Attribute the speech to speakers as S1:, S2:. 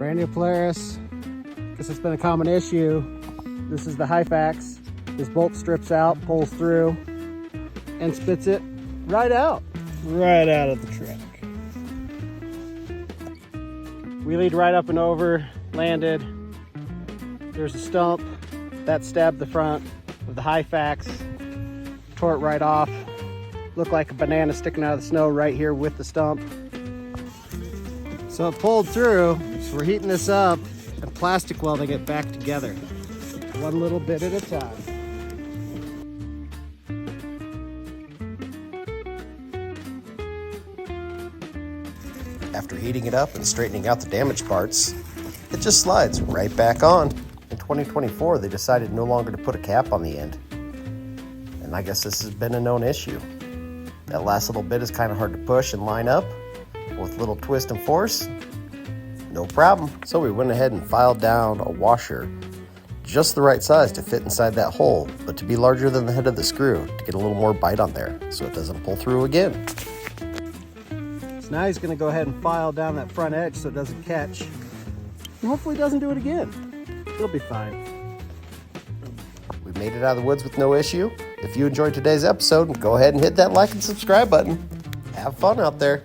S1: Brand new Polaris. Guess it's been a common issue. This is the Hyfax. This bolt strips out, pulls through, and spits it right out.
S2: Right out of the truck.
S1: Wheelied right up and over, landed. There's a stump that stabbed the front of the Hyfax, tore it right off. Looked like a banana sticking out of the snow right here with the stump. So it pulled through, so we're heating this up and plastic welding it back together, one little bit at a time.
S3: After heating it up and straightening out the damaged parts, it just slides right back on. In 2024, they decided no longer to put a cap on the end. And I guess this has been a known issue. That last little bit is kind of hard to push and line up. With a little twist and force, no problem. So we went ahead and filed down a washer just the right size to fit inside that hole, but to be larger than the head of the screw to get a little more bite on there so it doesn't pull through again.
S1: So now he's going to go ahead and file down that front edge so it doesn't catch. And hopefully it doesn't do it again. It'll be fine.
S3: We made it out of the woods with no issue. If you enjoyed today's episode, go ahead and hit that like and subscribe button. Have fun out there.